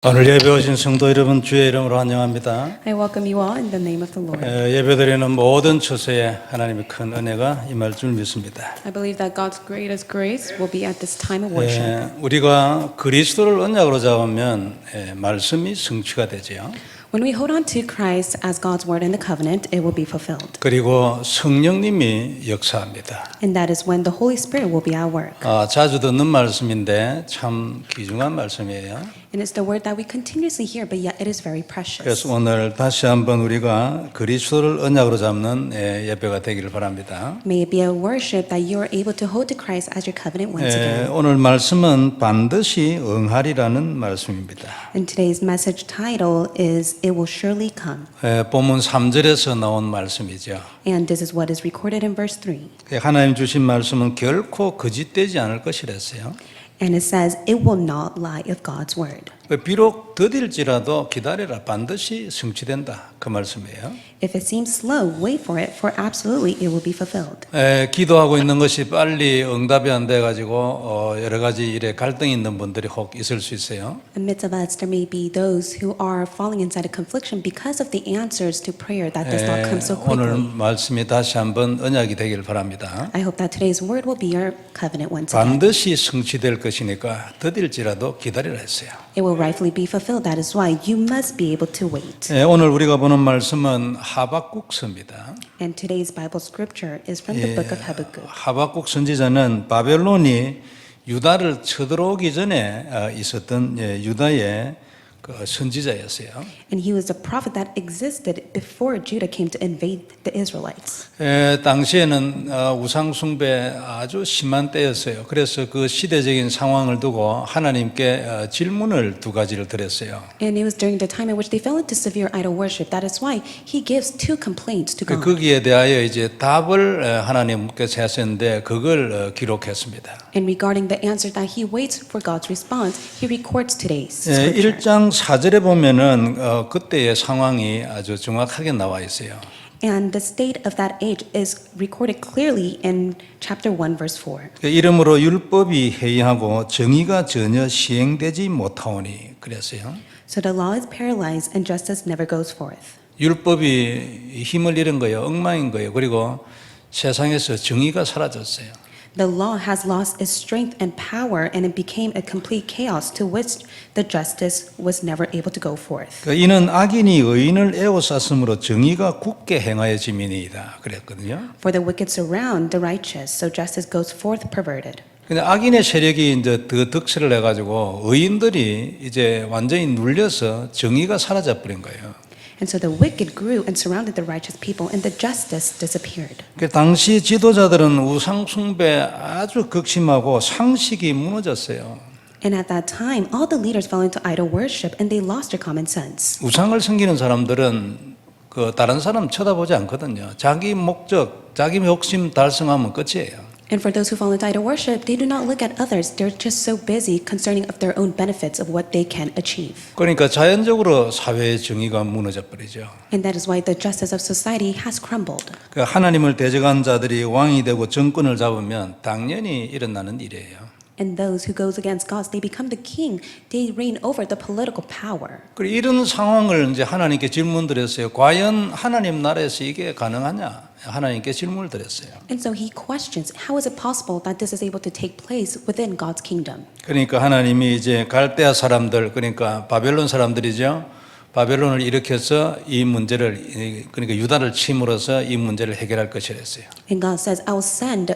오늘 예배 오신 성도 여러분 주의 이름으로 환영합니다. I welcome you all in the name of the Lord. 예배드리는 모든 처소에 하나님의 큰 은혜가 임할 줄 믿습니다. I believe that God's greatest grace will be at this time of worship. 우리가 그리스도를 언약으로 잡으면 말씀이 성취가 되지요. When we hold on to Christ as God's word in the covenant, it will be fulfilled. 그리고 성령님이 역사합니다. And that is when the Holy Spirit will be at work. 자주 듣는 말씀인데 참 귀중한 말씀이에요. And it's the word that we continuously hear, but yet it is very precious. 그래서 오늘 다시 한번 우리가 그리스도를 언약으로 잡는 예배가 되기를 바랍니다. May it be a worship that you are able to hold to Christ as your covenant once again. 오늘 말씀은 반드시 응하리라는 말씀입니다. And today's message title is It Will Surely Come. 본문 3절에서 나온 말씀이죠. And this is what is recorded in verse 3. 하나님 주신 말씀은 결코 거짓되지 않을 것이랬어요. And it says, It will not lie of God's word. 비록 더딜지라도 기다려라, 반드시 성취된다, 그 말씀이에요. If it seems slow, wait for it, for absolutely it will be fulfilled. 기도하고 있는 것이 빨리 응답이 안 돼가지고 여러 가지 일에 갈등이 있는 분들이 혹 있을 수 있어요. Amidst of us, there may be those who are falling inside a confliction because of the answers to prayer that does not come so 오늘 quickly. 말씀이 다시 한번 언약이 되길 바랍니다. I hope that today's word will be your covenant once again. 반드시 성취될 것이니까 더딜지라도 기다리라 했어요. It will rightfully be fulfilled. That is why you must be able to wait. 오늘 우리가 보는 말씀은 하박국서입니다. And today's Bible scripture is from the book of Habakkuk. 하박국 선지자는 바벨론이 유다를 쳐들어오기 전에 있었던 유다의 그 선지자였어요. And he was a prophet that existed before Judah came to invade the Israelites. 당시에는 우상 숭배 아주 심한 때였어요. 그래서 그 시대적인 상황을 두고 하나님께 질문을 두 가지를 드렸어요. And it was during the time in which they fell into severe idol worship. That is why he gives two complaints to God. 거기에 대하여 이제 답을 하나님께서 하셨는데 그걸 기록했습니다. And regarding the answer that he waits for God's response, he records today's 예, scripture. 1장 4절에 보면은 그때의 상황이 아주 정확하게 나와 있어요. And the state of that age is recorded clearly in chapter 1 verse 4. 이러므로 율법이 해이하고 정의가 전혀 시행되지 못하오니 그랬어요. So the law is paralyzed and justice never goes forth. 율법이 힘을 잃은 거예요. 엉망인 거예요. 그리고 세상에서 정의가 사라졌어요. The law has lost its strength and power and it became a complete chaos to which the justice was never able to go forth. 이는 악인이 의인을 에워쌌으므로 정의가 굳게 행하여짐이니이다 그랬거든요. For the wicked surround the righteous, so justice goes forth perverted. 근데 악인의 세력이 이제 더 득세를 해가지고 의인들이 이제 완전히 눌려서 정의가 사라져 버린 거예요. And so the wicked grew and surrounded the righteous people, and the justice disappeared. 그 당시 지도자들은 우상 숭배 아주 극심하고 상식이 무너졌어요. And at that time, all the leaders fell into idol worship, and they lost their common sense. 우상을 섬기는 사람들은 그 다른 사람 쳐다보지 않거든요. 자기 목적, 자기 욕심 달성하면 끝이에요. And for those who fall into idol worship, they do not look at others. They're just so busy concerning of their own benefits of what they can achieve. 그러니까 자연적으로 사회의 정의가 무너져 버리죠. And that is why the justice of society has crumbled. 그 하나님을 대적한 자들이 왕이 되고 정권을 잡으면 당연히 일어나는 일이에요. And those who goes against God, they become the king. They reign over the political power. 그리고 이런 상황을 이제 하나님께 질문드렸어요. 과연 하나님 나라에서 이게 가능하냐? 하나님께 질문을 드렸어요. And so he questions, how is it possible that this is able to take place within God's kingdom? 그러니까 하나님이 이제 갈대아 사람들, 그러니까 바벨론 사람들이죠. 바벨론을 일으켜서 이 문제를, 그러니까 유다를 침으로써 이 문제를 해결할 것이랬어요. And God says, I will send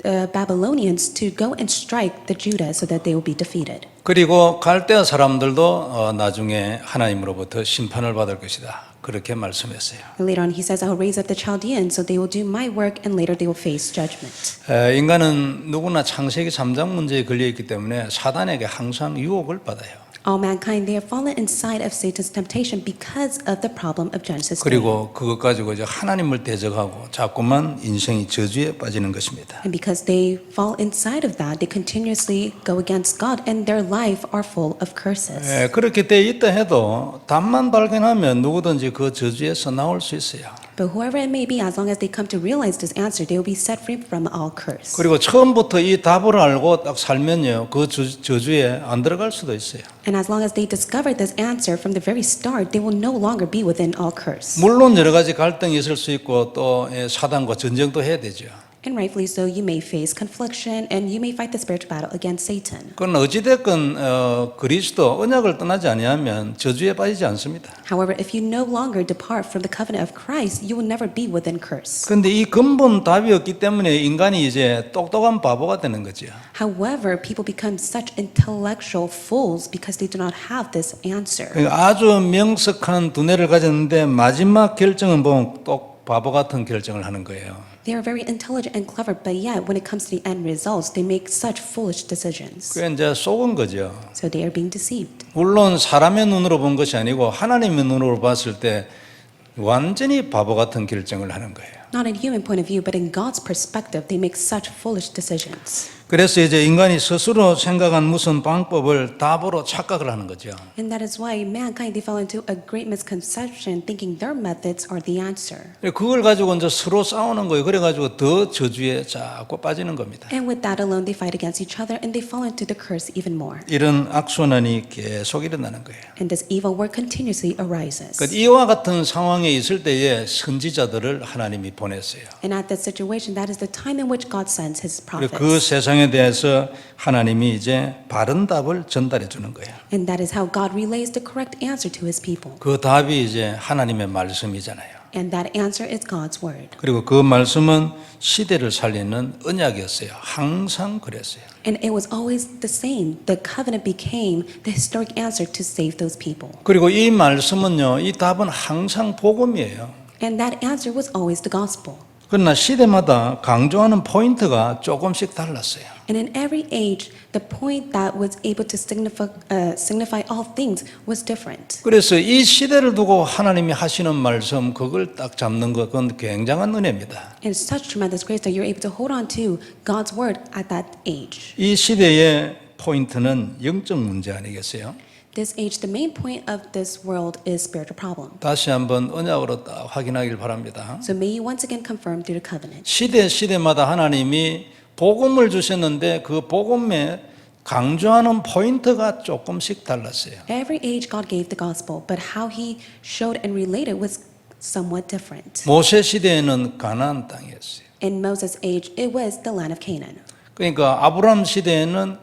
Babylonians to go and strike the Judah so that they will be defeated. 그리고 갈대아 사람들도 나중에 하나님으로부터 심판을 받을 것이다. 그렇게 말씀했어요. And later on he says, I will raise up the Chaldeans so they will do my work and later they will face judgment. 인간은 누구나 창세기 3장 문제에 걸려 있기 때문에 사단에게 항상 유혹을 받아요. All mankind, they have fallen inside of Satan's temptation because of the problem of Genesis 3. 그리고 그것 가지고 이제 하나님을 대적하고 자꾸만 인생이 저주에 빠지는 것입니다. And because they fall inside of that, they continuously go against God and their life are full of curses. 그렇게 돼 있다 해도 답만 발견하면 누구든지 그 저주에서 나올 수 있어요. But whoever it may be, as long as they come to realize this answer, they will be set free from all curse. 그리고 처음부터 이 답을 알고 딱 살면요, 그 저주에 안 들어갈 수도 있어요. And as long as they discover this answer from the very start, they will no longer be within all curse. 물론 여러 가지 갈등이 있을 수 있고 또 사단과 전쟁도 해야 되죠. And rightfully so, you may face confliction and you may fight the spiritual battle against Satan. 그건 어찌됐건 그리스도 언약을 떠나지 아니하면 저주에 빠지지 않습니다. However, if you no longer depart from the covenant of Christ, you will never be within curse. 그런데 이 근본 답이 없기 때문에 인간이 이제 똑똑한 바보가 되는 거죠. However, people become such intellectual fools because they do not have this answer. 그러니까 아주 명석한 두뇌를 가졌는데 마지막 결정은 보면 똑 바보 같은 결정을 하는 거예요. They are very intelligent and clever, but yet when it comes to the end results, they make such foolish decisions. 그게 이제 속은 거죠. So they are being deceived. 물론 사람의 눈으로 본 것이 아니고 하나님의 눈으로 봤을 때 완전히 바보 같은 결정을 하는 거예요. Not in human point of view, but in God's perspective, they make such foolish decisions. 그래서 이제 인간이 스스로 생각한 무슨 방법을 답으로 착각을 하는 거죠. And that is why mankind, they fell into a great misconception, thinking their methods are the answer. 그걸 가지고 이제 서로 싸우는 거예요. 그래가지고 더 저주에 자꾸 빠지는 겁니다. And with that alone, they fight against each other and they fall into the curse even more. 이런 악순환이 계속 일어나는 거예요. And this evil work continuously arises. 그러니까 이와 같은 상황에 있을 때에 선지자들을 하나님이 보냈어요. And at that situation, that is the time in which God sends His 그리고 그 prophets. 세상에 대해서 하나님이 이제 바른 답을 전달해 주는 거예요. And that is how God relays the correct answer to His people. 그 답이 이제 하나님의 말씀이잖아요. And that answer is God's word. 그리고 그 말씀은 시대를 살리는 언약이었어요. 항상 그랬어요. And it was always the same. The covenant became the historic answer to save those people. 그리고 이 말씀은요, 이 답은 항상 복음이에요. And that answer was always the gospel. 그러나 시대마다 강조하는 포인트가 조금씩 달랐어요. And in every age, the point that was able to signify all things was different. 그래서 이 시대를 두고 하나님이 하시는 말씀, 그걸 딱 잡는 것, 그건 굉장한 은혜입니다. And it's such tremendous grace that you're able to hold on to God's word at that age. 이 시대의 포인트는 영적 문제 아니겠어요? This age, the main point of this world is spiritual problem. 다시 한번 언약으로 딱 확인하길 바랍니다. So may you once again confirm through the covenant. 시대마다 하나님이 복음을 주셨는데 그 복음에 강조하는 포인트가 조금씩 달랐어요. Every age God gave the gospel, but how He showed and related was somewhat different. 모세 시대에는 가나안 땅이었어요. In Moses' age, it was the land of Canaan. 그러니까 아브라함 시대에는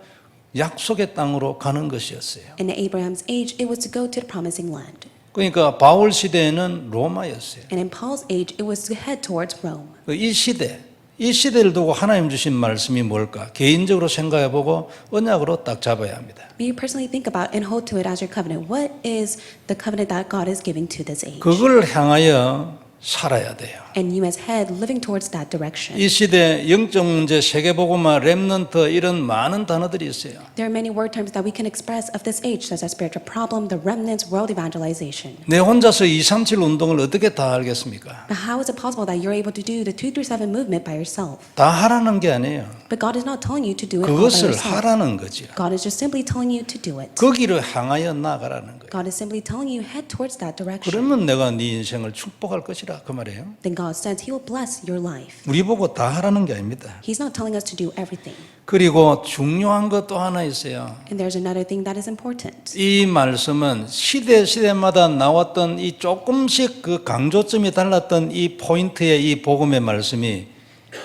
약속의 땅으로 가는 것이었어요. In Abraham's age, it was to go to the promising land. 그러니까 바울 시대에는 로마였어요. And in Paul's age, it was to head towards Rome. 이 시대를 두고 하나님 주신 말씀이 뭘까? 개인적으로 생각해보고 언약으로 딱 잡아야 합니다. May you personally think about and hold to it as your covenant. What is the covenant that God is giving to this age? 그걸 향하여 살아야 돼요. And you as head living towards that direction. 이 시대 영적 문제, 세계복음화, 렘넌트 이런 많은 단어들이 있어요. There are many word terms that we can express of this age, such as spiritual problem, the remnants, world evangelization. 내 혼자서 237 운동을 어떻게 다 알겠습니까? But how is it possible that you're able to do the 237 movement by yourself? 다 하라는 게 아니에요. But God is not telling you to do it all by 그것을 yourself. 하라는 거죠. God is just simply telling you to do it. 거기를 향하여 나가라는 거예요. God is simply telling you head towards that direction. 그러면 내가 네 인생을 축복할 것이라 그 말이에요. Then God says He will bless your life. 우리 보고 다 하라는 게 아닙니다. He's not telling us to do everything. 그리고 중요한 것도 하나 있어요. And there's another thing that is important. 이 말씀은 시대마다 나왔던 이 조금씩 그 강조점이 달랐던 이 포인트의 이 복음의 말씀이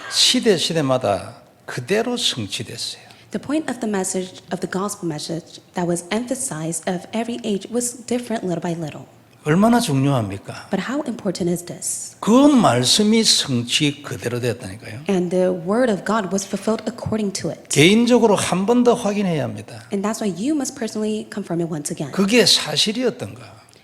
시대마다 그대로 성취됐어요. The point of the message, of the gospel message that was emphasized of every age was different little by little. 얼마나 중요합니까? But how important is this? 그 말씀이 성취 그대로 되었다니까요. And the word of God was fulfilled according to it. 개인적으로 한 번 더 확인해야 합니다. And that's why you must personally confirm it once again. 그게 사실이었던가?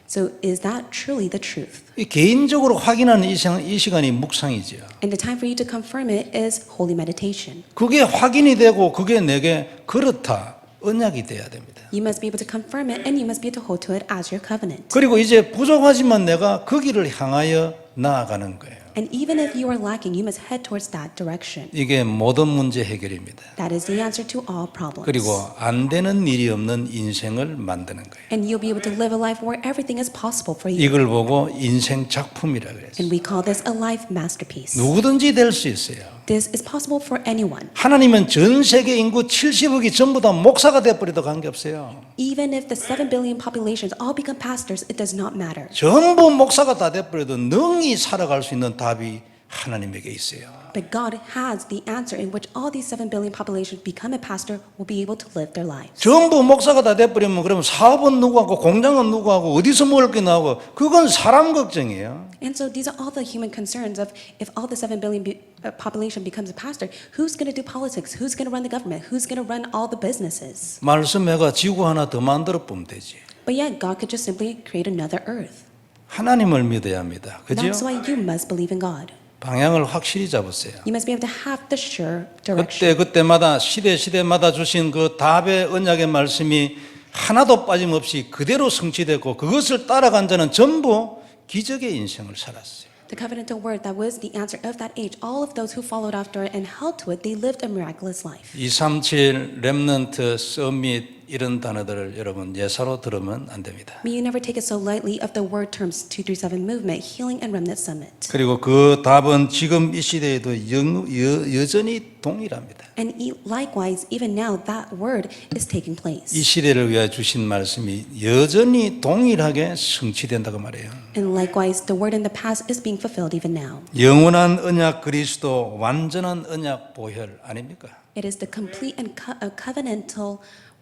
So is that truly the truth? 이 개인적으로 확인하는 이 시간이 묵상이죠. And the time for you to confirm it is holy meditation. 그게 확인이 되고 그게 내게 그렇다. 언약이 돼야 됩니다. You must be able to confirm it and you must be able to hold to it as your covenant. 그리고 이제 부족하지만 내가 그 길을 향하여 나아가는 거예요. And even if you are lacking, you must head towards that direction. 이게 모든 문제 해결입니다. That is the answer to all problems. 그리고 안 되는 일이 없는 인생을 만드는 거예요. And you'll be able to live a life where everything is possible for you. 이걸 보고 인생 작품이라고 그랬어요. And we call this a life masterpiece. 누구든지 될 수 있어요. This is possible for anyone. 하나님은 전 세계 인구 70억이 전부 다 목사가 돼버려도 관계없어요. Even if the 7 billion populations all become pastors, it does not matter. 전부 목사가 다 돼버려도 능히 살아갈 수 있는 답이 하나님에게 있어요. But God has the answer in which all these 7 billion populations become a pastor will be able to live their lives. 전부 목사가 다 돼버리면 그러면 사업은 누구하고 공장은 누구하고 어디서 먹을 게 나오고 그건 사람 걱정이에요. And so these are all the human concerns of if all the 7 billion population becomes a pastor, who's going to do politics? Who's going to run the government? Who's going to run all the businesses? 말씀해가 지구 하나 더 만들어 보면 되지. But yet God could just simply create another earth. 하나님을 믿어야 합니다. 그죠? That's why you must believe in God. 방향을 확실히 잡으세요. You must be able to have the sure direction. 그때마다 시대마다 주신 그 답의 언약의 말씀이 하나도 빠짐없이 그대로 성취되고 그것을 따라간 자는 전부 기적의 인생을 살았어요. The covenantal word that was the answer of that age, all of those who followed after it and held to it, they lived a miraculous life. 237 렘넌트 서밋 이런 단어들을 여러분 예사로 들으면 안 됩니다. May you never take it so lightly of the word terms 237 movement, healing and remnant summit. 그리고 그 답은 지금 이 시대에도 여전히 동일합니다. And likewise, even now, that word is taking place. 이 시대를 위하여 주신 말씀이 여전히 동일하게 성취된다고 말해요. And likewise, the word in the past is being fulfilled even now. 영원한 언약 그리스도 완전한 언약 보혈 아닙니까? It is the complete and covenantal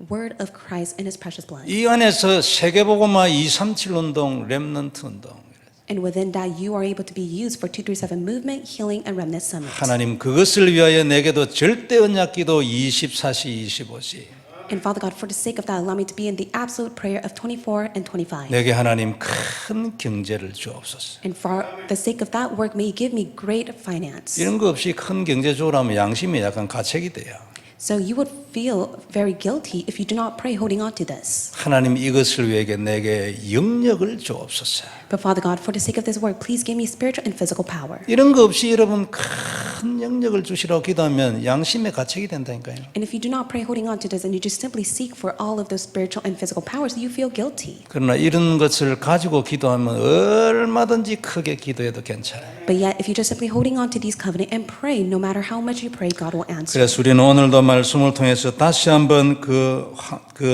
word of Christ and His precious blood. 이 안에서 세계복음화 237 운동, 렘넌트 운동. And within that, you are able to be used for 237 movement, healing, and remnant summit. 하나님 그것을 위하여 내게도 절대 언약 기도 24시 25시. And Father God, for the sake of that, allow me to be in the absolute prayer of 24 and 25. 내게 하나님 큰 경제를 주옵소서. And for the sake of that work, may you give me great finance. 이런 거 없이 큰 경제 주라면 양심이 약간 가책이 돼요. So you would feel very guilty if you do not pray holding on to this. 하나님 이것을 위해 내게 영력을 주옵소서. But Father God, for the sake of this work, please give me spiritual and physical power. 이런 거 없이 여러분 큰 영력을 주시라고 기도하면 양심의 가책이 된다니까요. And if you do not pray holding on to this and you just simply seek for all of those spiritual and physical powers, you feel guilty. 그러나 이런 것을 가지고 기도하면 얼마든지 크게 기도해도 괜찮아요. But yet, if you just simply holding on to these covenant and pray, no matter how much you pray, God will answer. 그래서 우리는 오늘도 말씀을 통해서 다시 한번 그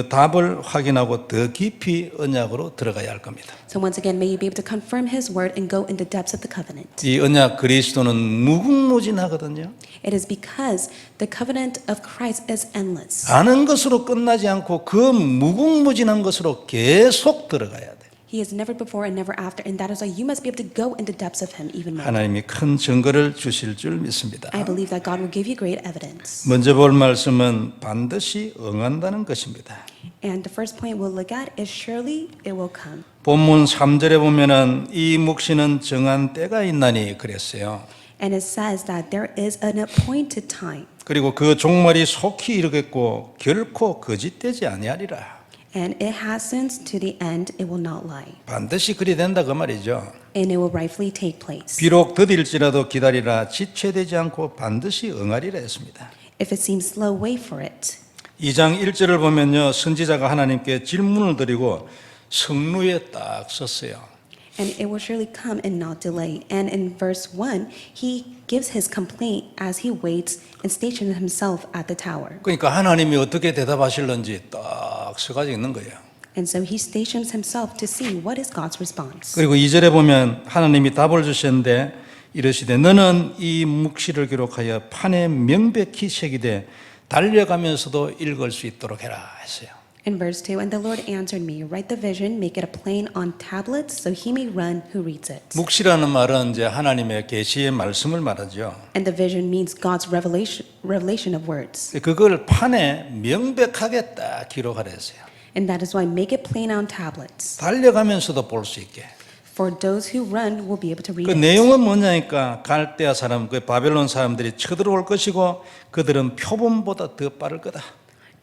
답을 확인하고 더 깊이 언약으로 들어가야 할 겁니다. So once again, may you be able to confirm His word and go in the depths of the covenant. 이 언약 그리스도는 무궁무진하거든요. It is because the covenant of Christ is endless. 아는 것으로 끝나지 않고 그 무궁무진한 것으로 계속 들어가야 돼. He is never before and never after, and that is why you must be able to go in the depths of Him even more. 하나님이 큰 증거를 주실 줄 믿습니다. I believe that God will give you great evidence. 먼저 볼 말씀은 반드시 응한다는 것입니다. And the first point we'll look at is surely it will come. 본문 3절에 보면은 이 묵시는 정한 때가 있나니 그랬어요. And it says that there is an appointed time, 그리고 그 종말이 속히 이르겠고 결코 거짓되지 아니하리라. and it hastens to the end, it will not lie, 반드시 그리 된다 그 말이죠. and it will rightfully take place. 비록 더딜지라도 기다리라 지체되지 않고 반드시 응하리라 했습니다. If it seems slow, wait for it. 2장 1절을 보면요. 선지자가 하나님께 질문을 드리고 성루에 딱 섰어요. And it will surely come and not delay. And in verse 1, he gives his complaint as he waits and stations himself at the tower. 그러니까 하나님이 어떻게 대답하실런지 딱 서가지고 있는 거예요. And so he stations himself to see what is God's response. 그리고 2절에 보면 하나님이 답을 주셨는데 이르시되 너는 이 묵시를 기록하여 판에 명백히 새기되 달려가면서도 읽을 수 있도록 해라 했어요. In verse 2, and the Lord answered me, write the vision, make it a plain on tablets, so he may run who reads it. 묵시라는 말은 이제 하나님의 계시의 말씀을 말하죠. And the vision means God's revelation of words. 그걸 판에 명백하게 딱 기록하라 했어요. And that is why make it plain on tablets. 달려가면서도 볼 수 있게. For those who run will be able to read 그 it. 내용은 뭐냐니까 갈대아 사람, 그 바벨론 사람들이 쳐들어올 것이고 그들은 표범보다 더 빠를 거다.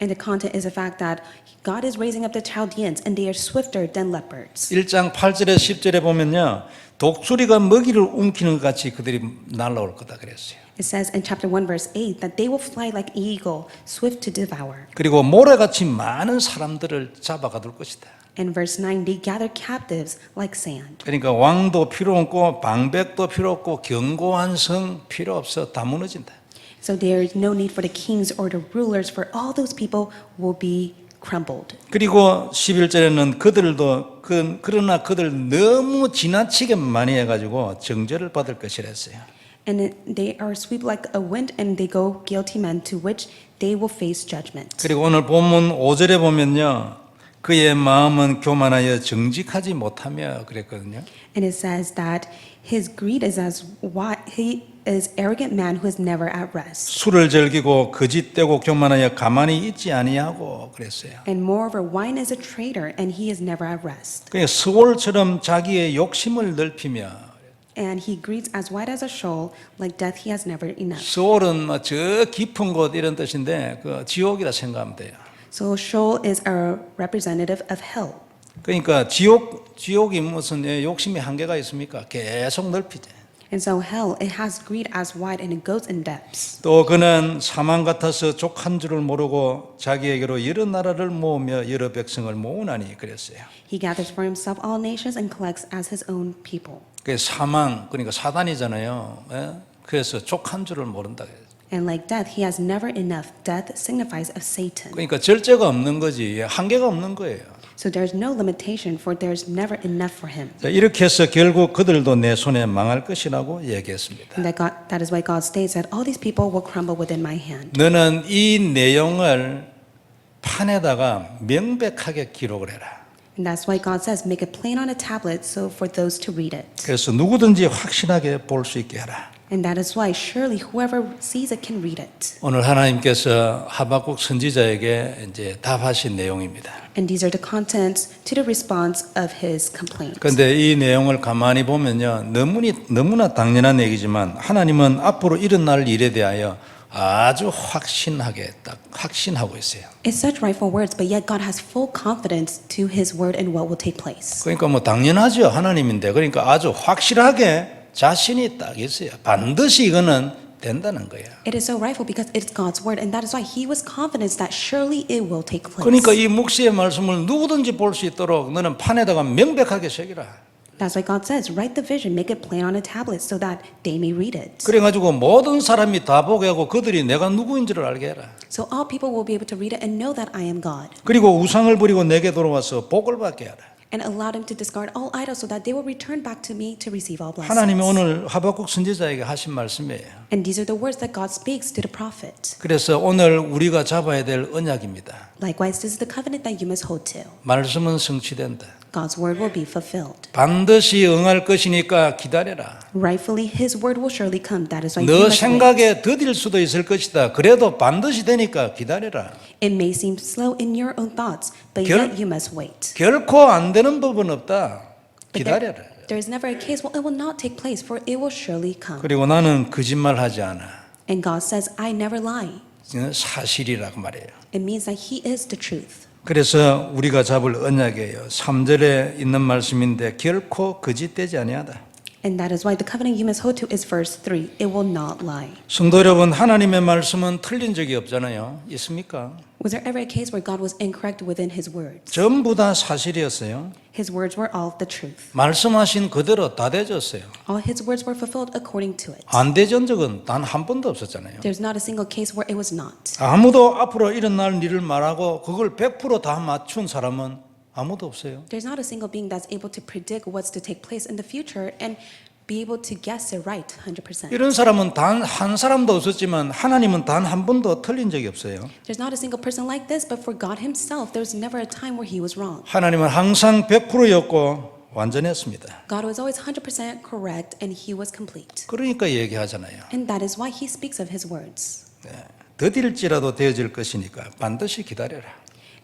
And the content is the fact that God is raising up the Chaldeans and they are swifter than leopards. 1장 8절에 10절에 보면요. 독수리가 먹이를 움키는 것 같이 그들이 날아올 거다 그랬어요. It says in chapter 1 verse 8 that they will fly like eagle, swift to devour. 그리고 모래같이 많은 사람들을 잡아가둘 것이다. In verse 9 they gather captives like sand. 그러니까 왕도 필요 없고 방백도 필요 없고 견고한 성 필요 없어 다 무너진다. So there is no need for the kings or the rulers, for all those people will be crumbled. 그리고 11절에는 그들도 그러나 그들 너무 지나치게 많이 해가지고 정죄를 받을 것이라 했어요. And they are swept like a wind and they go guilty men to which they will face judgment. 그리고 오늘 본문 5절에 보면요. 그의 마음은 교만하여 정직하지 못하며 그랬거든요. And it says that his greed is as he is arrogant man who is never at rest. 술을 즐기고 거짓되고 교만하여 가만히 있지 아니하고 그랬어요. And moreover, wine is a traitor and he is never at rest. 그러니까 스월처럼 자기의 욕심을 넓히며 And he greets as wide as a shoal, like death he has never enough. 스월은 저 깊은 곳 이런 뜻인데 그 지옥이라 생각하면 돼요. So Sheol is a representative of hell. 그러니까 지옥이 무슨 욕심이 한계가 있습니까? 계속 넓히지. And so hell, it has greed as wide and it goes in depths. 또 그는 사망 같아서 족한 줄을 모르고 자기에게로 여러 나라를 모으며 여러 백성을 모으나니 그랬어요. He gathers for himself all nations and collects as his own people. 그 사망 그러니까 사단이잖아요. 예? 그래서 족한 줄을 모른다. And like death, he has never enough. Death signifies of Satan. 그러니까 절제가 없는 거지 한계가 없는 거예요. So there's no limitation, for there's never enough for him. 자, 이렇게 해서 결국 그들도 내 손에 망할 것이라고 얘기했습니다. And that is why God states that all these people will crumble within my hand. 너는 이 내용을 판에다가 명백하게 기록을 해라. And that's why God says, make it plain on a tablet, so for those to read it. 그래서 누구든지 확신하게 볼 수 있게 하라. And that is why surely whoever sees it can read it. 오늘 하나님께서 하박국 선지자에게 이제 답하신 내용입니다. And these are the contents to the response of his complaint. 그런데 이 내용을 가만히 보면요, 너무나 당연한 얘기지만 하나님은 앞으로 일어날 일에 대하여 아주 확신하게 딱 확신하고 있어요. It's such rightful words, but yet God has full confidence to his word and what will take place. 그러니까 뭐 당연하죠, 하나님인데. 그러니까 아주 확실하게 자신이 딱 있어요. 반드시 이거는 된다는 거예요. It is so rightful because it's God's word, and that is why he was confident that surely it will take place. 그러니까 이 묵시의 말씀을 누구든지 볼 수 있도록 너는 판에다가 명백하게 새기라. That's why God says, write the vision, make it plain on a tablet so that they may read it. 그래가지고 모든 사람이 다 보게 하고 그들이 내가 누구인지를 알게 해라. So all people will be able to read it and know that I am God. 그리고 우상을 버리고 내게 돌아와서 복을 받게 하라. And allow them to discard all idols so that they will return back to me to receive all blessings. 하나님이 오늘 하박국 선지자에게 하신 말씀이에요. And these are the words that God speaks to the prophet. 그래서 오늘 우리가 잡아야 될 언약입니다. Likewise, this is the covenant that you must hold to. 말씀은 성취된다. God's word will be fulfilled. 반드시 응할 것이니까 기다려라. Rightfully, his word will surely come. That is why you 너 must wait. 생각에 더딜 수도 있을 것이다. 그래도 반드시 되니까 기다려라. It may seem slow in your own thoughts, but 결- yet you must wait. 결코 안 되는 법은 없다. But 기다려라. there is never a case, well, it will not take place, for it will surely come. 그리고 나는 거짓말하지 않아. And God says, I never lie. 이건 사실이라고 말해요. It means that he is the truth. 그래서 우리가 잡을 언약이에요. 3절에 있는 말씀인데 결코 거짓되지 아니하다. And that is why the covenant you must hold to is verse 3. It will not lie. 성도 여러분, 하나님의 말씀은 틀린 적이 없잖아요. 있습니까? Was there ever a case where God was incorrect within his words? 전부 다 사실이었어요. His words were all the truth. 말씀하신 그대로 다 되졌어요. All his words were fulfilled according to it. 안 되전 적은 단 한 번도 없었잖아요. There's not a single case where it was not. 아무도 앞으로 일어날 일을 말하고 그걸 100% 다 맞춘 사람은 아무도 없어요. There's not a single being that's able to predict what's to take place in the future and be able to guess it right 100%. 이런 사람은 단 한 사람도 없었지만 하나님은 단 한 번도 틀린 적이 없어요. There's not a single person like this, but for God himself, there's never a time where he was wrong. 하나님은 항상 100%였고 완전했습니다. God was always 100% correct and he was complete. 그러니까 얘기하잖아요. And that is why he speaks of his words. 더딜지라도 되어질 것이니까 반드시 기다려라.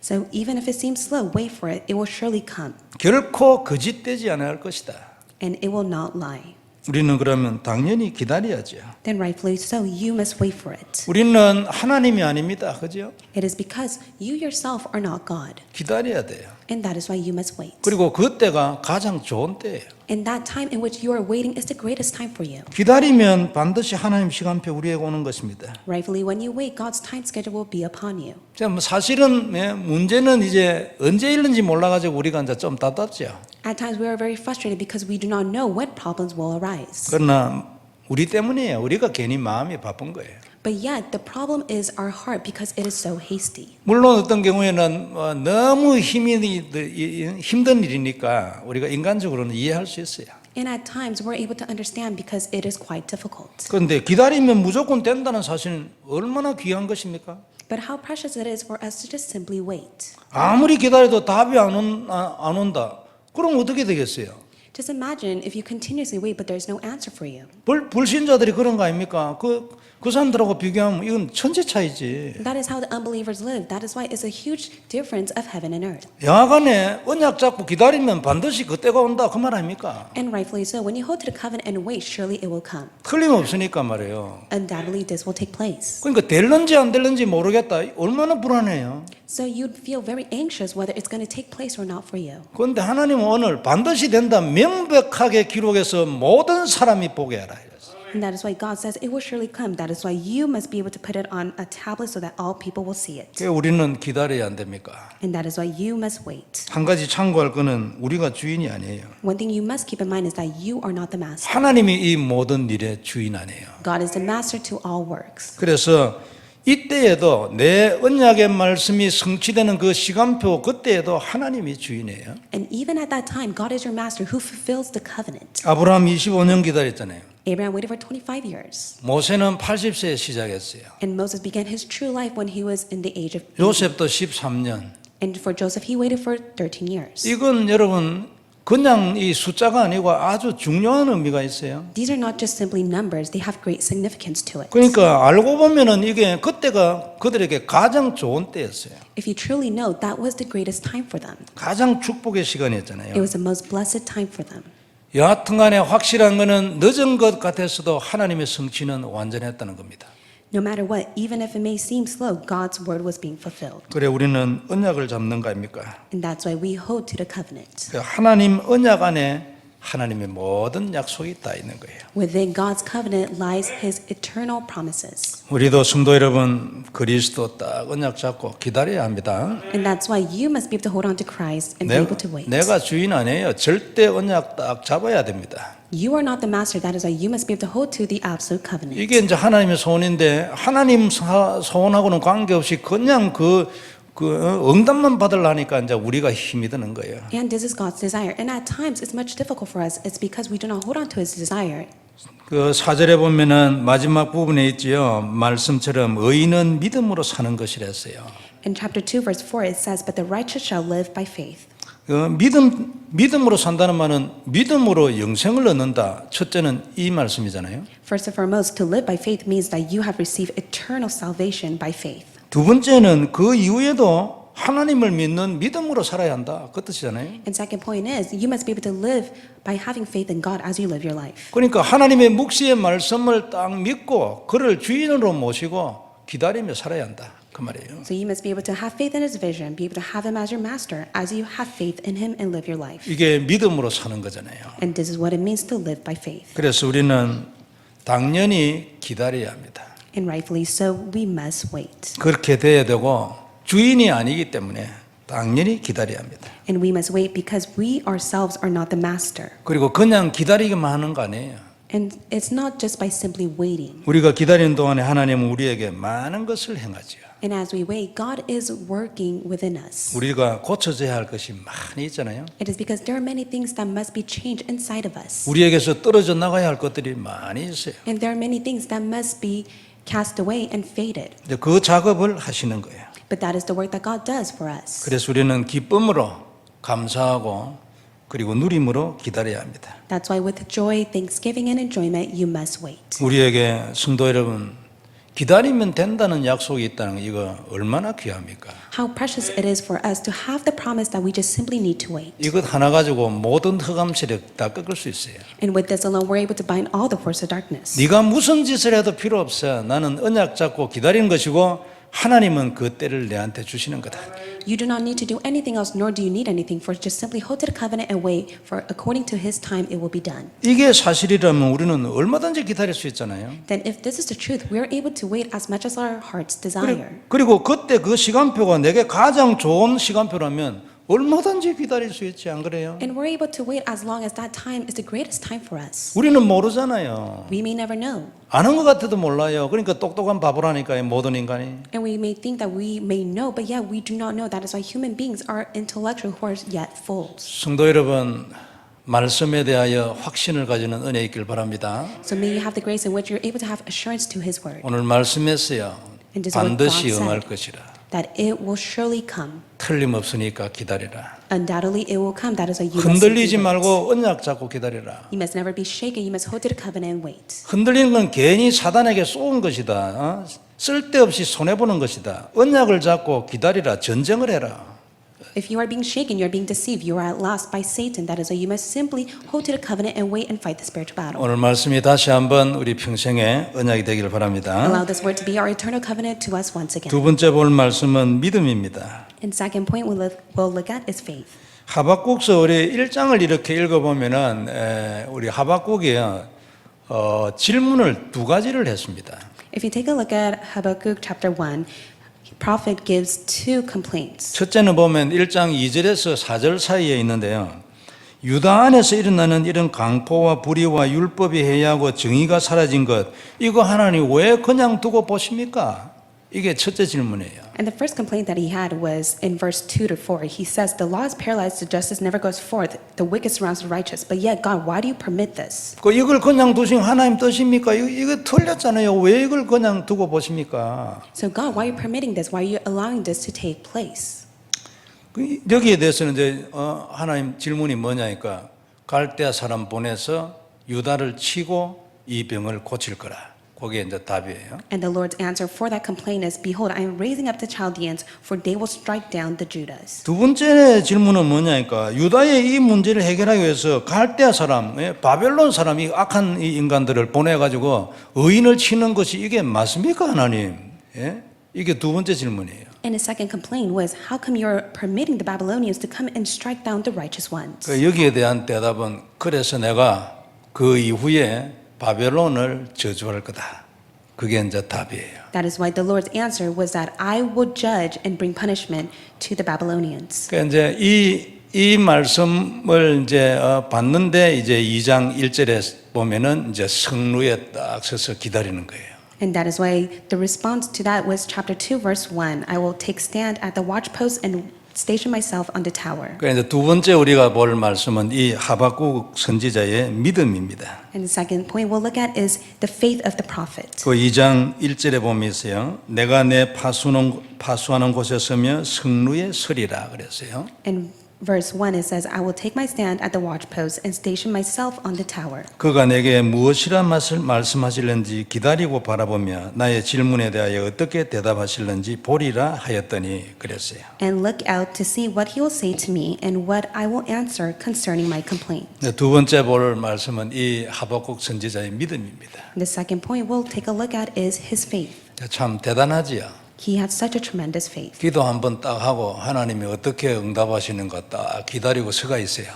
So even if it seems slow, wait for it. It will surely come 결코 거짓되지 않을 것이다. and it will not lie. 우리는 그러면 당연히 기다려야죠. then rightfully so, you must wait for it. 우리는 하나님이 아닙니다. 그죠? It is because you yourself are not God, 기다려야 돼요. and that is why you must wait. 그리고 그때가 가장 좋은 때예요. And that time in which you are waiting is the greatest time for you. 기다리면 반드시 하나님 시간표 우리에게 오는 것입니다. Rightfully, when you wait, God's time schedule will be upon you. 자, 뭐 사실은 문제는 이제 언제 일는지 몰라가지고 우리가 이제 좀 답답죠. At times, we are very frustrated because we do not know what problems will arise. 그러나 우리 때문이에요. 우리가 괜히 마음이 바쁜 거예요. But yet, the problem is our heart because it is so hasty. 물론 어떤 경우에는 너무 힘든 일이니까 우리가 인간적으로는 이해할 수 있어요. And at times, we're able to understand because it is quite difficult. 그런데 기다리면 무조건 된다는 사실은 얼마나 귀한 것입니까? But how precious it is for us to just simply wait. 아무리 기다려도 답이 안 온다. 그럼 어떻게 되겠어요? Just imagine if you continuously wait, but there's no answer for you. 불신자들이 그런 거 아닙니까? 그 사람들하고 비교하면 이건 천지 차이지. That is how the unbelievers live. That is why it's a huge difference of heaven and earth. 양간에 언약 잡고 기다리면 반드시 그때가 온다. 그 말 아닙니까? And rightfully so. When you hold to the covenant and wait, surely it will come. 틀림없으니까 말이에요. Undoubtedly, this will take place. 그러니까 될는지 안 될는지 모르겠다. 얼마나 불안해요. So you'd feel very anxious whether it's going to take place or not for you. 그런데 하나님은 오늘 반드시 된다 명백하게 기록해서 모든 사람이 보게 하라. And that is why God says it will surely come. That is why you must be able to put it on a tablet so that all people will see it. 그래서 우리는 기다려야 안 됩니까? And that is why you must wait. 한 가지 참고할 거는 우리가 주인이 아니에요. One thing you must keep in mind is that you are not the master. 하나님이 이 모든 일의 주인 아니에요. God is the master to all works. 그래서 이때에도 내 언약의 말씀이 성취되는 그 시간표 그때에도 하나님이 주인이에요. And even at that time, God is your master who fulfills the covenant. 아브라함 25년 기다렸잖아요. Abraham waited for 25 years. 모세는 80세에 시작했어요. And Moses began his true life when he was in the age of 80. 요셉도 13년. And for Joseph, he waited for 13 years. 이건 여러분 그냥 이 숫자가 아니고 아주 중요한 의미가 있어요. These are not just simply numbers, they have great significance to it. 그러니까 알고 보면은 이게 그때가 그들에게 가장 좋은 때였어요. If you truly know, that was the greatest time for them. 가장 축복의 It 시간이었잖아요. was the most blessed time for them. 여하튼간에 확실한 거는 늦은 것 같았어도 하나님의 성취는 완전했다는 겁니다. No matter what, even if it may seem slow, God's word was being fulfilled. 그래 우리는 언약을 잡는 거 아닙니까? And that's why we hold to the covenant. 그 하나님 언약 안에 하나님의 모든 약속이 다 있는 거예요. Within God's covenant lies his eternal promises. 우리도 성도 여러분 그리스도 딱 언약 잡고 기다려야 합니다. And that's why you must be able to hold on to Christ and be able to wait. 내가 주인 아니에요. 절대 언약 딱 잡아야 됩니다. You are not the master. That is why you must be able to hold to the absolute covenant. 이게 이제 하나님의 소원인데 하나님 소원하고는 관계없이 그냥 그 응답만 받으려니까 이제 우리가 힘이 드는 거예요. And this is God's desire. And at times it's much difficult for us. It's because we do not hold on to his desire. 그 4절에 보면은 마지막 부분에 있지요. 말씀처럼 의인은 믿음으로 사는 것이랬어요. In chapter 2 verse 4 it says, "But the righteous shall live by faith." 믿음으로 산다는 말은 믿음으로 영생을 얻는다. 첫째는 이 말씀이잖아요. First and foremost, to live by faith means that you have received eternal salvation by faith. 두 번째는 그 이후에도 하나님을 믿는 믿음으로 살아야 한다. 그 뜻이잖아요. And second point is, you must be able to live by having faith in God as you live your life. 그러니까 하나님의 묵시의 말씀을 딱 믿고 그를 주인으로 모시고 기다리며 살아야 한다. 그 말이에요. So you must be able to have faith in his vision, be able to have him as your master as you have faith in him and live your life. 이게 믿음으로 사는 거잖아요. And this is what it means to live by faith. 그래서 우리는 당연히 기다려야 합니다. And rightfully so, we must wait. 그렇게 돼야 되고 주인이 아니기 때문에 당연히 기다려야 합니다. And we must wait because we ourselves are not the master. 그리고 그냥 기다리기만 하는 거 아니에요. And it's not just by simply waiting. 우리가 기다리는 동안에 하나님은 우리에게 많은 것을 행하지요. And as we wait, God is working within us. 우리가 고쳐져야 할 것이 많이 있잖아요. It is because there are many things that must be changed inside of us. 우리에게서 떨어져 나가야 할 것들이 많이 있어요. And there are many things that must be cast away and faded. 이제 그 작업을 하시는 거예요. But that is the work that God does for us. 그래서 우리는 기쁨으로 감사하고 그리고 누림으로 기다려야 합니다. That's why with joy, thanksgiving, and enjoyment, you must wait. 우리에게 성도 여러분 기다리면 된다는 약속이 있다는 거 이거 얼마나 귀합니까? How precious it is for us to have the promise that we just simply need to wait. 이것 하나 가지고 모든 흑암 세력 다 꺾을 수 있어요. And with this alone, we're able to bind all the force of darkness. 네가 무슨 짓을 해도 필요 없어. 나는 언약 잡고 기다리는 것이고 하나님은 그 때를 내한테 주시는 거다. You do not need to do anything else, nor do you need anything, for just simply hold to the covenant and wait, for according to His time it will be done. 이게 사실이라면 우리는 얼마든지 기다릴 수 있잖아요. Then if this is the truth, we are able to wait as much as our hearts desire. 그리고 그때 그 시간표가 내게 가장 좋은 시간표라면 얼마든지 기다릴 수 있지 안 그래요? And we're able to wait as long as that time is the greatest time for us. 우리는 모르잖아요. We may never know. 아는 것 같아도 몰라요. 그러니까 똑똑한 바보라니까요. 모든 인간이. And we may think that we may know, but yet we do not know. That is why human beings are intellectual who are yet fools. 성도 여러분, 말씀에 대하여 확신을 가지는 은혜 있길 바랍니다. So may you have the grace in which you're able to have assurance to His word. 오늘 말씀했어요. And this is what 반드시 God 응할 said. 것이라. That it will surely come. 틀림없으니까 기다리라. Undoubtedly it will come. That is why you must 흔들리지 wait. 말고 언약 잡고 기다리라. You must never be shaken. You must hold to the covenant and wait. 흔들리는 건 괜히 사단에게 쏘은 것이다. 쓸데없이 손해보는 것이다. 언약을 잡고 기다리라. 전쟁을 해라. If you are being shaken, you are being deceived. You are at lost by Satan. That is why you must simply hold to the covenant and wait and fight the spiritual battle. 오늘 말씀이 다시 한번 우리 평생의 언약이 되기를 바랍니다. Allow this word to be our eternal covenant to us once again. 두 번째 볼 말씀은 믿음입니다. And second point we'll look at is faith. 하박국서 우리 1장을 이렇게 읽어보면은 우리 하박국이 질문을 두 가지를 했습니다. If you take a look at Habakkuk chapter 1, prophet gives two complaints. 첫째는 보면 1장 2절에서 4절 사이에 있는데요. 유다 안에서 일어나는 이런 강포와 불의와 율법이 해야하고 정의가 사라진 것, 이거 하나님 왜 그냥 두고 보십니까? 이게 첫째 질문이에요. And the first complaint that he had was in verse 2 to 4. He says, the law is paralyzed, the justice never goes forth, the wicked surrounds the righteous. But yet, God, why do you permit this? 이걸 그냥 두신 하나님 뜻입니까? 이거 틀렸잖아요. 왜 이걸 그냥 두고 보십니까? So God, why are you permitting this? Why are you allowing this to take place? 여기에 대해서는 이제 하나님 질문이 뭐냐니까 갈대아 사람 보내서 유다를 치고 이 병을 고칠 거라. 그게 이제 답이에요. And the Lord's answer for that complaint is, behold, I am raising up the Chaldeans, for they will strike down the Judas. 두 번째 질문은 뭐냐니까 유다의 이 문제를 해결하기 위해서 갈대아 사람, 바벨론 사람이 악한 이 인간들을 보내가지고 의인을 치는 것이 이게 맞습니까 하나님? 예? 이게 두 번째 질문이에요. And his second complaint was, how come you're permitting the Babylonians to come and strike down the righteous ones? 여기에 대한 대답은 그래서 내가 그 이후에 바벨론을 저주할 거다. 그게 이제 답이에요. That is why the Lord's answer was that I will judge and bring punishment to the Babylonians. 그러니까 이제 이 말씀을 이제 봤는데 이제 2장 1절에 보면은 이제 성루에 딱 서서 기다리는 거예요. And that is why the response to that was chapter 2, verse 1. I will take stand at the watchpost and station myself on the tower. 그러니까 이제 두 번째 우리가 볼 말씀은 이 하박국 선지자의 믿음입니다. And the second point we'll look at is the faith of the prophet. 그 2장 1절에 보면 있어요. 내가 내 파수하는 곳에 서며 성루에 서리라 그랬어요. In verse 1 it says, I will take my stand at the watchpost and station myself on the tower. 그가 내게 무엇이라 말씀하실는지 기다리고 바라보며 나의 질문에 대하여 어떻게 대답하실는지 보리라 하였더니 그랬어요. And look out to see what he will say to me and what I will answer concerning my complaint. 두 번째 볼 말씀은 이 하박국 선지자의 믿음입니다. The second point we'll take a look at is his faith. 참 대단하지요. He had such a tremendous faith. 기도 한번 딱 하고 하나님이 어떻게 응답하시는 거 딱 기다리고 서가 있어요.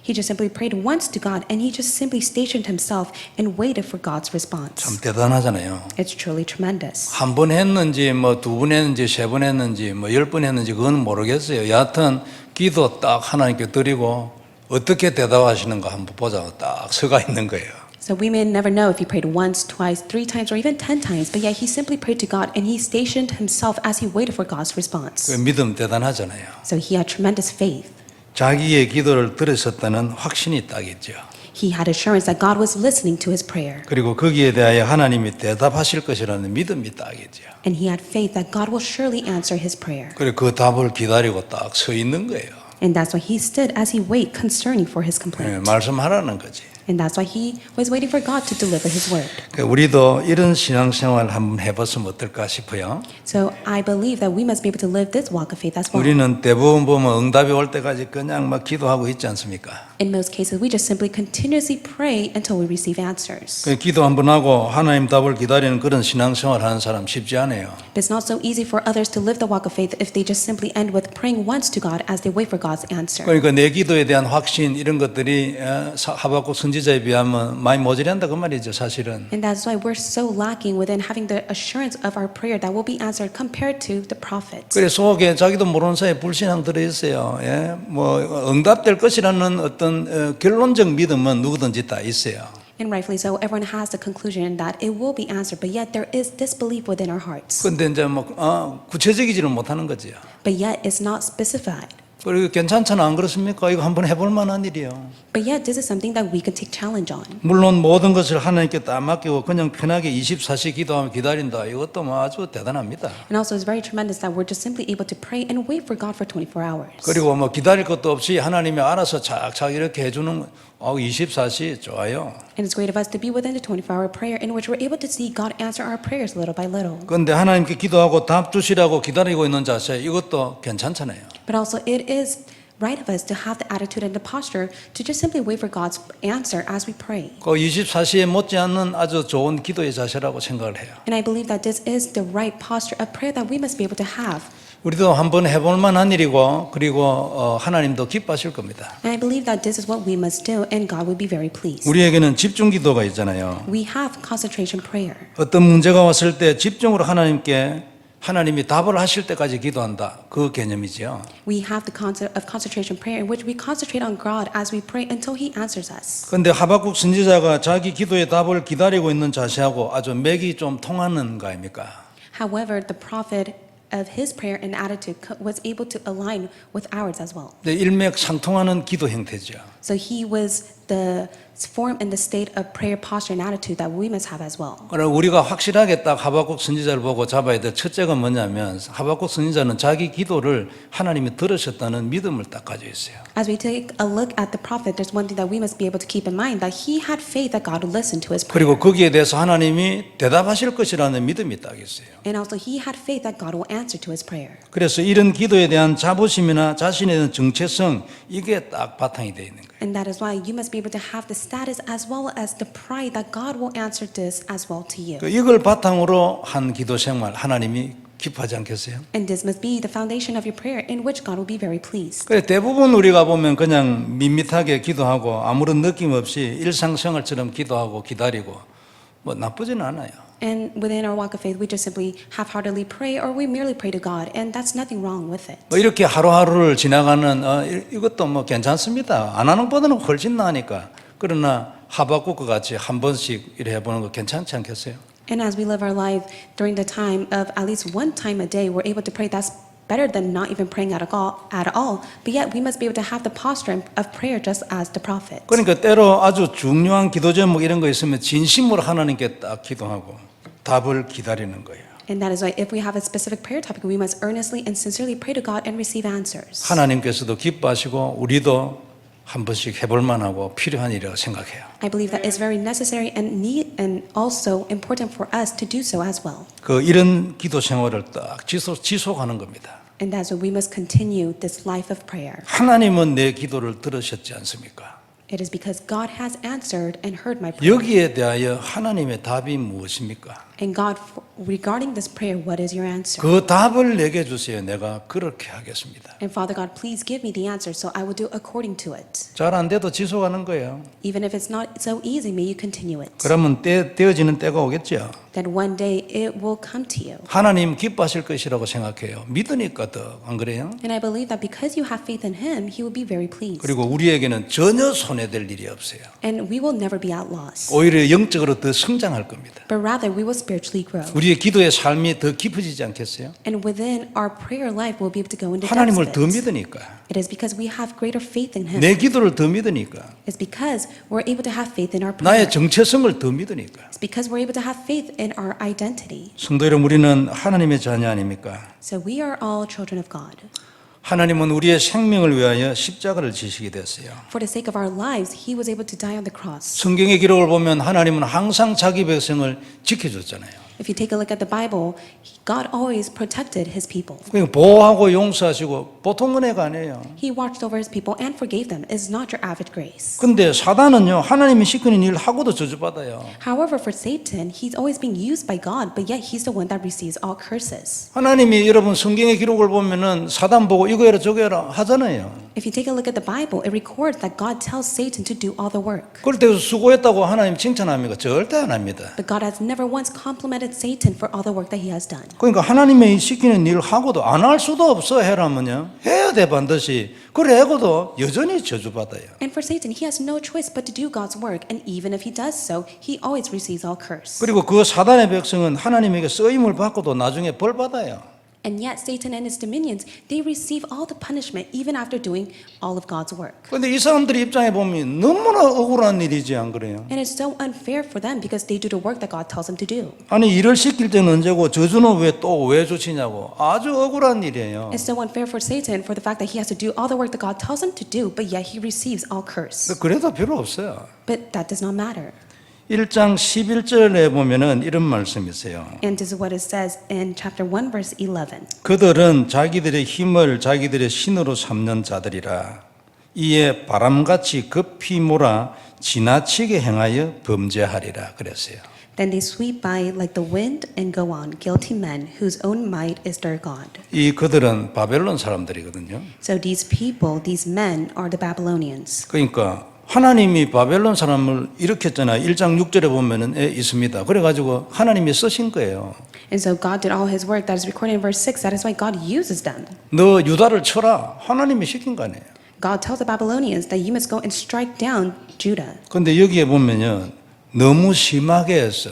He just simply prayed once to God and he just simply stationed himself and waited for God's 참 response. 대단하잖아요. It's truly tremendous. 한 번 했는지 뭐 두 번 했는지 세 번 했는지 뭐 10번 했는지 그건 모르겠어요. 여하튼 기도 딱 하나님께 드리고 어떻게 대답하시는가 한번 보자고 딱 서가 있는 거예요. So we may never know if he prayed once, twice, 3 times, or even 10 times, but yet he simply prayed to God and he stationed himself as he waited for God's response. 그 믿음 대단하잖아요. So he had tremendous faith. 자기의 기도를 들으셨다는 확신이 딱 있죠. He had assurance that God was listening to his prayer. 그리고 거기에 대하여 하나님이 대답하실 것이라는 믿음이 딱 있죠. And he had faith that God will surely answer his prayer. 그리고 그 답을 기다리고 딱 서 있는 거예요. And that's why he stood as he waited concerning for his complaint. 말씀하라는 거지. And that's why he was waiting for God to deliver his word. 우리도 이런 신앙생활 한번 해봤으면 어떨까 싶어요. So I believe that we must be able to live this walk of faith as well. 우리는 대부분 보면 응답이 올 때까지 그냥 막 기도하고 있지 않습니까? In most cases, we just simply continuously pray until we receive answers. 기도 한번 하고 하나님 답을 기다리는 그런 신앙생활 하는 사람 쉽지 않아요. It's not so easy for others to live the walk of faith if they just simply end with praying once to God as they wait for God's answer. 그러니까 내 기도에 대한 확신 이런 것들이 하박국 선지자에 비하면 많이 모자란다 그 말이죠, 사실은. And that's why we're so lacking within having the assurance of our prayer that will be answered compared to the prophets. 그래 속에 자기도 모르는 사이에 불신앙 들어 있어요. 예? 뭐 응답될 것이라는 어떤 결론적 믿음은 누구든지 다 있어요. And rightfully so, everyone has the conclusion that it will be answered, but yet there is disbelief within our hearts. 근데 이제 뭐 구체적이지는 못하는 거지요. But yet it's not specified. 그리고 괜찮잖아, 안 그렇습니까? 이거 한번 해볼 만한 일이요. But yet this is something that we can take challenge on. 물론 모든 것을 하나님께 딱 맡기고 그냥 편하게 24시 기도하면 기다린다. 이것도 뭐 아주 대단합니다. And also it's very tremendous that we're just simply able to pray and wait for God for 24 hours. 그리고 뭐 기다릴 것도 없이 하나님이 알아서 착착 이렇게 해주는 24시 좋아요. And it's great of us to be within the 24-hour prayer in which we're able to see God answer our prayers little by little. 그런데 하나님께 기도하고 답 주시라고 기다리고 있는 자세 이것도 괜찮잖아요. But also it is right of us to have the attitude and the posture to just simply wait for God's answer as we pray. 그 24시에 못지않는 아주 좋은 기도의 자세라고 생각을 해요. And I believe that this is the right posture of prayer that we must be able to have. 우리도 한번 해볼 만한 일이고 그리고 하나님도 기뻐하실 겁니다. And I believe that this is what we must do and God will be very pleased. 우리에게는 집중 기도가 있잖아요. We have concentration prayer. 어떤 문제가 왔을 때 집중으로 하나님이 답을 하실 때까지 기도한다. 그 개념이죠. We have the concept of concentration prayer in which we concentrate on God as we pray until He answers us. 그런데 하박국 선지자가 자기 기도의 답을 기다리고 있는 자세하고 아주 맥이 좀 통하는 거 아닙니까? However, the prophet of his prayer and attitude was able to align with ours as well. 일맥상통하는 기도 형태죠. So he was the form and the state of prayer posture and attitude that we must have as well. 그러나 우리가 확실하게 딱 하박국 선지자를 보고 잡아야 될 첫째가 뭐냐면 하박국 선지자는 자기 기도를 하나님이 들으셨다는 믿음을 딱 가지고 있어요. As we take a look at the prophet, there's one thing that we must be able to keep in mind, that he had faith that God would listen to his prayer. 그리고 거기에 대해서 하나님이 대답하실 것이라는 믿음이 딱 있어요. And also he had faith that God will answer to his prayer. 그래서 이런 기도에 대한 자부심이나 자신에 대한 정체성 이게 딱 바탕이 되어 있는 거예요. And that is why you must be able to have the status as well as the pride that God will answer this as well to you. 이걸 바탕으로 한 기도 생활 하나님이 기뻐하지 않겠어요? And this must be the foundation of your prayer in which God will be very pleased. 그래 대부분 우리가 보면 그냥 밋밋하게 기도하고 아무런 느낌 없이 일상생활처럼 기도하고 기다리고 뭐 나쁘지는 않아요. And within our walk of faith, we just simply half-heartedly pray or we merely pray to God, and that's nothing wrong with it. 뭐 이렇게 하루하루를 지나가는 이것도 뭐 괜찮습니다. 안 하는 것보다는 훨씬 나으니까. 그러나 하박국 같이 한 번씩 이래 해보는 거 괜찮지 않겠어요? And as we live our life during the time of at least one time a day, we're able to pray. That's better than not even praying at all. But yet we must be able to have the posture of prayer just as the prophet. 그러니까 때로 아주 중요한 기도 제목 이런 거 있으면 진심으로 하나님께 딱 기도하고 답을 기다리는 거예요. And that is why if we have a specific prayer topic, we must earnestly and sincerely pray to God and receive answers. 하나님께서도 기뻐하시고 우리도 한 번씩 해볼 만하고 필요한 일이라고 생각해요. I believe that is very necessary and also important for us to do so as well. 이런 기도 생활을 딱 지속하는 겁니다. And that's why we must continue this life of prayer. 하나님은 내 기도를 들으셨지 않습니까? It is because God has answered and heard my prayer. 여기에 대하여 하나님의 답이 무엇입니까? And God, regarding this prayer, what is your answer? 그 답을 내게 주세요. 내가 그렇게 하겠습니다. And Father God, please give me the answer so I will do according to it. 잘 안 돼도 지속하는 거예요. Even if it's not so easy, may you continue it. 그러면 되어지는 때가 오겠죠. Then one day it will come to you. 하나님 기뻐하실 것이라고 생각해요. 믿으니까 더 안 그래요? And I believe that because you have faith in Him, He will be very pleased. 그리고 우리에게는 전혀 손해될 일이 없어요. And we will never be at loss. 오히려 영적으로 더 성장할 겁니다. But rather, we will spiritually grow. 우리의 기도의 삶이 더 깊어지지 않겠어요? And within our prayer life, we'll be able to go into depths 하나님을 of 더 it. 믿으니까. It is because we have greater faith in Him. 내 기도를 더 믿으니까. It's because we're able to have faith in our 나의 prayer. 정체성을 더 믿으니까. It's because we're able to have faith in our identity. 성도 여러분, 우리는 하나님의 자녀 아닙니까? So we are all children of God. 하나님은 우리의 생명을 위하여 십자가를 지시게 됐어요. For the sake of our lives, he was able to die on the cross. 성경의 기록을 보면 하나님은 항상 자기 백성을 지켜줬잖아요. If you take a look at the Bible, God always protected his people. 그러니까 보호하고 용서하시고 보통 은혜가 아니에요. He watched over his people and forgave them. It's not your average grace. 근데 사단은요, 하나님이 시키는 일 하고도 저주받아요. However, for Satan, he's always being used by God, but yet he's the one that receives all curses. 하나님이 여러분 성경의 기록을 보면은 사단 보고 이거 해라 저거 해라 하잖아요. If you take a look at the Bible, it records that God tells Satan to do all the work. 그럴 때 수고했다고 하나님 칭찬합니까? 절대 안 합니다. But God has never once complimented Satan for all the work that he has done. 그러니까 하나님의 시키는 일 하고도 안 할 수도 없어 해라면요. 해야 돼 반드시. 그래 하고도 여전히 저주받아요. And for Satan, he has no choice but to do God's work. And even if he does so, he always receives all curse. 그리고 그 사단의 백성은 하나님에게 쓰임을 받고도 나중에 벌 받아요. And yet Satan and his dominions, they receive all the punishment even after doing all of God's work. 그런데 이 사람들 입장에 보면 너무나 억울한 일이지 안 그래요? And it's so unfair for them because they do the work that God tells them to do. 아니 일을 시킬 때는 언제고 저주는 왜 주시냐고 아주 억울한 일이에요. It's so unfair for Satan for the fact that he has to do all the work that God tells him to do, but yet he receives all curse. 그래도 필요 없어요. But that does not matter. 1장 11절에 보면은 이런 말씀이 있어요. And this is what it says in chapter 1, verse 11. 그들은 자기들의 힘을 자기들의 신으로 삼는 자들이라. 이에 바람같이 급히 몰아 지나치게 행하여 범죄하리라 그랬어요. Then they sweep by like the wind and go on, guilty men whose own might is their God. 이 그들은 바벨론 사람들이거든요. So these people, these men, are the Babylonians. 그러니까 하나님이 바벨론 사람을 일으켰잖아요. 1장 6절에 보면은 있습니다. 그래가지고 하나님이 쓰신 거예요. And so God did all his work that is recorded in verse 6. That is why God uses them. 너 유다를 쳐라. 하나님이 시킨 거 아니에요. God tells the Babylonians that you must go and strike down Judah. 근데 여기에 보면요. 너무 심하게 했어.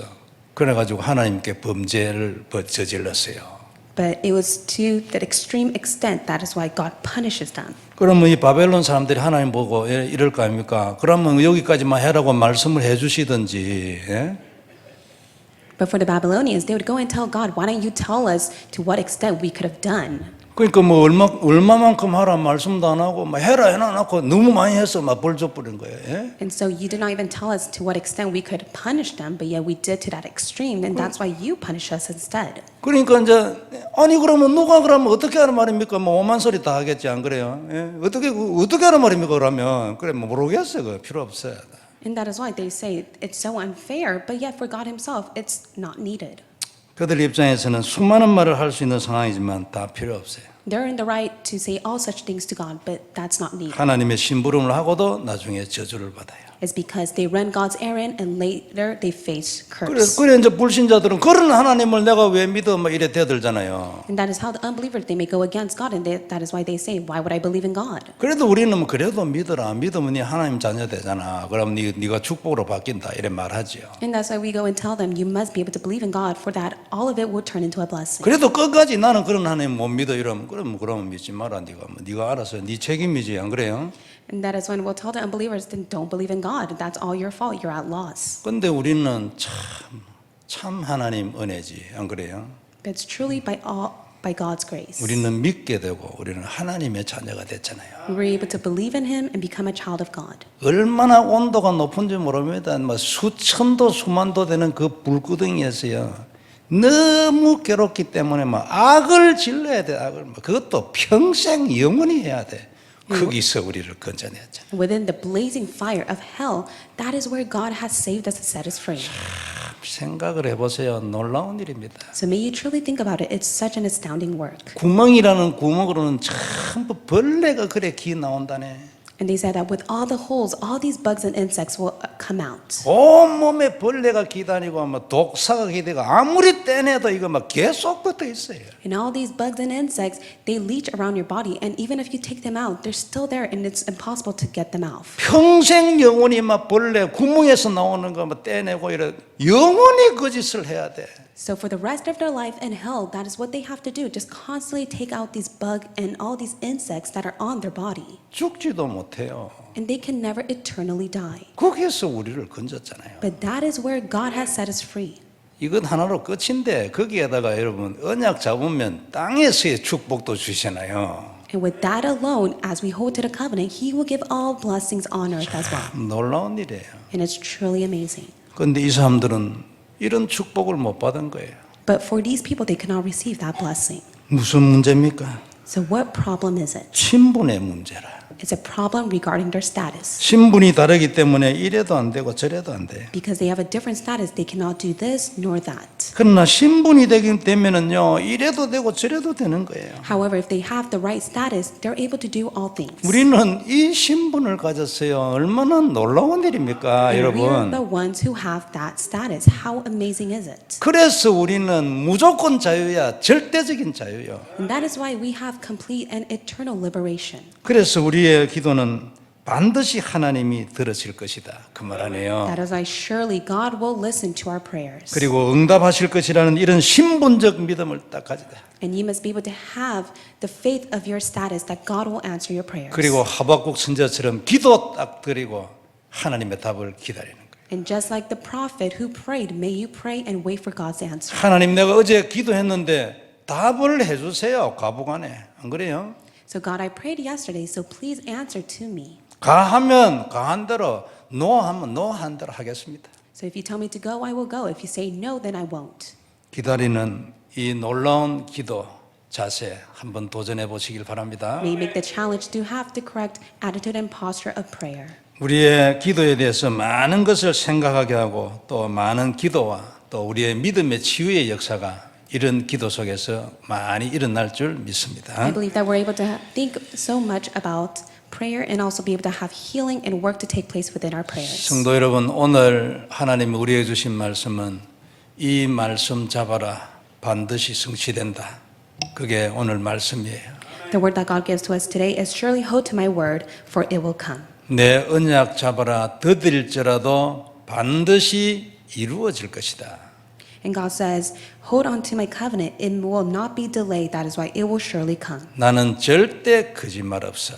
그래가지고 하나님께 범죄를 저질렀어요. But it was to that extreme extent. That is why God punishes them. 그러면 이 바벨론 사람들이 하나님 보고 이럴 거 아닙니까? 그러면 여기까지만 해라고 말씀을 해 주시든지. 예? But for the Babylonians, they would go and tell God, why don't you tell us to what extent we could have done? 그러니까 뭐 얼마만큼 하라 말씀도 안 하고 막 해라 해놔놓고 너무 많이 해서 막 벌 줘버린 거예요. 예? And so you did not even tell us to what extent we could punish them, but yet we did to that extreme, and that's why you punish us instead. 그러니까 이제 아니 그러면 누가 그러면 어떻게 하란 말입니까? 뭐 오만 소리 다 하겠지 안 그래요? 예? 어떻게 하란 말입니까? 그러면 그래 뭐 모르겠어요. 그 필요 없어요. And that is why they say it's so unfair, but yet for God himself, it's not needed. 그들 입장에서는 수많은 말을 할 수 있는 상황이지만 다 필요 없어요. They're in the right to say all such things to God, but that's not needed. 하나님의 심부름을 하고도 나중에 저주를 받아요. It's because they run God's errand and later they face 그래 curse. 이제 불신자들은 그런 하나님을 내가 왜 믿어 막 이래 대들잖아요. And that is how the unbelievers, they may go against God, and that is why they say, why would I believe in God? 그래도 우리는 뭐 그래도 믿어라. 믿으면 네 하나님 자녀 되잖아. 그럼 네가 축복으로 바뀐다. 이래 말하지요. And that's why we go and tell them, you must be able to believe in God, for that all of it will turn into a blessing. 그래도 끝까지 나는 그런 하나님 못 믿어 이러면 그러면 믿지 마라. 네가 알아서 네 책임이지 안 그래요? And that is when we'll tell the unbelievers, then don't believe in God. That's all your fault. You're at loss. 근데 우리는 참 하나님 은혜지 안 그래요? But it's truly by God's grace. 우리는 믿게 되고 우리는 하나님의 자녀가 됐잖아요. We were able to believe in Him and become a child of God. 얼마나 온도가 높은지 모릅니다. 막 수천도 수만도 되는 그 불구덩이에서요. 너무 괴롭기 때문에 막 악을 질러야 돼. 악을 그것도 평생 영원히 해야 돼. 거기서 우리를 건져냈잖아요. Within the blazing fire of hell, that is where God has saved us and set us free. 생각을 해보세요. 놀라운 일입니다. So may you truly think about it. It's such an astounding work. 구멍이라는 구멍으로는 전부 벌레가 그래 기 나온다네. And they said that with all the holes, all these bugs and insects will come out. 온몸에 벌레가 기다리고 막 독사가 기다리고 아무리 떼내도 이거 막 계속 붙어 있어요. And all these bugs and insects, they leech around your body. And even if you take them out, they're still there and it's impossible to get them out. 평생 영원히 막 벌레 구멍에서 나오는 거 막 떼내고 이래 영원히 그 짓을 해야 돼. So for the rest of their life in hell, that is what they have to do. Just constantly take out these bugs and all these insects that are on their body. 죽지도 못해요. And they can never eternally die. 거기에서 우리를 건졌잖아요. But that is where God has set us free. 이건 하나로 끝인데 거기에다가 여러분 언약 잡으면 땅에서의 축복도 주시나요? And with that alone, as we hold to the covenant, He will give all blessings on earth as well. 놀라운 일이에요. And it's truly amazing. 그런데 이 사람들은 이런 축복을 못 받은 거예요. But for these people, they cannot receive that blessing. 무슨 문제입니까? So what problem is it? 신분의 문제라. It's a problem regarding their status. 신분이 다르기 때문에 이래도 안 되고 저래도 안 돼. Because they have a different status, they cannot do this nor that. 그러나 신분이 되면은요, 이래도 되고 저래도 되는 거예요. However, if they have the right status, they're able to do all things. 우리는 이 신분을 가졌어요. 얼마나 놀라운 일입니까, And we are 여러분? the ones who have that status. How amazing is it? 그래서 우리는 무조건 자유야, 절대적인 자유요. And that is why we have complete and eternal liberation. 그래서 우리의 기도는 반드시 하나님이 들으실 것이다. 그 말 아니에요. That is why surely God will listen to our prayers. 그리고 응답하실 것이라는 이런 신분적 믿음을 딱 가지다. And you must be able to have the faith of your status that God will answer your prayers. 그리고 하박국 선지자처럼 기도 딱 드리고 하나님의 답을 기다리는 거예요. And just like the prophet who prayed, may you pray and wait for God's answer. 하나님 내가 어제 기도했는데 답을 해주세요. 가부간에. 안 그래요? So God, I prayed yesterday, so please answer to me. 가하면 가한 대로, 노하면 노한 대로 하겠습니다. So if you tell me to go, I will go. If you say no, then I won't. 기다리는 이 놀라운 기도 자세 한번 도전해 보시길 바랍니다. May you make the challenge to have the correct attitude and posture of prayer. 우리의 기도에 대해서 많은 것을 생각하게 하고 또 많은 기도와 또 우리의 믿음의 치유의 역사가 이런 기도 속에서 많이 일어날 줄 믿습니다. I believe that we're able to think so much about prayer and also be able to have healing and work to take place within our prayers. 성도 여러분, 오늘 하나님이 우리에게 주신 말씀은 이 말씀 잡아라, 반드시 성취된다. 그게 오늘 말씀이에요. The word that God gives to us today is surely hold to my word, for it will come. 내 언약 잡아라, 더딜지라도 반드시 이루어질 것이다. And God says, hold on to my covenant, it will not be delayed, that is why it will surely come. 나는 절대 거짓말 없어.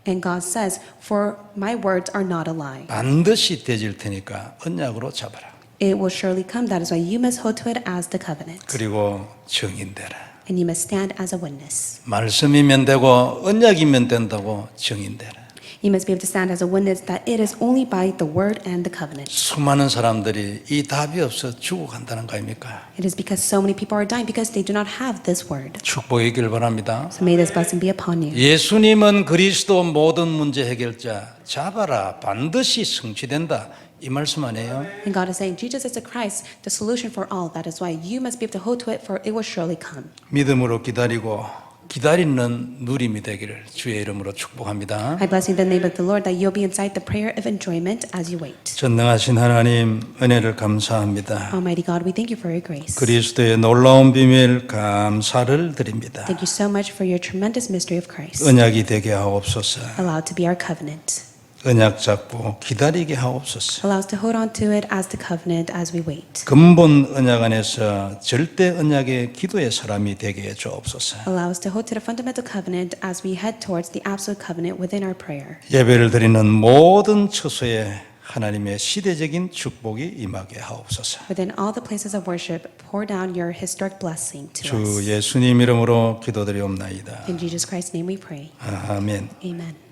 And God says, for my words are not a lie. 반드시 되질 테니까 언약으로 잡아라. It will surely come, that is why you must hold to it as the covenant. 그리고 증인되라. And you must stand as a witness. 말씀이면 되고 언약이면 된다고 증인되라. You must be able to stand as a witness that it is only by the word and the covenant. 수많은 사람들이 이 답이 없어 죽어간다는 거 아닙니까? It is because so many people are dying because they do not have this word. 축복이길 바랍니다. So may this blessing be upon you. 예수님은 그리스도 모든 문제 해결자. 잡아라, 반드시 성취된다. 이 말씀 아니에요? And God is saying, Jesus is the Christ, the solution for all. That is why you must be able to hold to it, for it will surely come. 믿음으로 기다리고 기다리는 누림이 되기를 주의 이름으로 축복합니다. I bless you in the name of the Lord that you'll be inside the prayer of enjoyment as you wait. 전능하신 하나님 은혜를 감사합니다. Almighty God, we thank you for your grace. 그리스도의 놀라운 비밀 감사를 드립니다. Thank you so much for your tremendous mystery of Christ. 언약이 되게 하옵소서. Allow it to be our covenant. 언약 잡고 기다리게 하옵소서. Allow us to hold on to it as the covenant as we wait. 근본 언약 안에서 절대 언약의 기도의 사람이 되게 해 주옵소서. Allow us to hold to the fundamental covenant as we head towards the absolute covenant within our prayer. 예배를 드리는 모든 처소에 하나님의 시대적인 축복이 임하게 하옵소서. Within all the places of worship, pour down your historic blessing to 주 us. 예수님 이름으로 기도드리옵나이다. In Jesus Christ's name we pray. 아멘. Amen.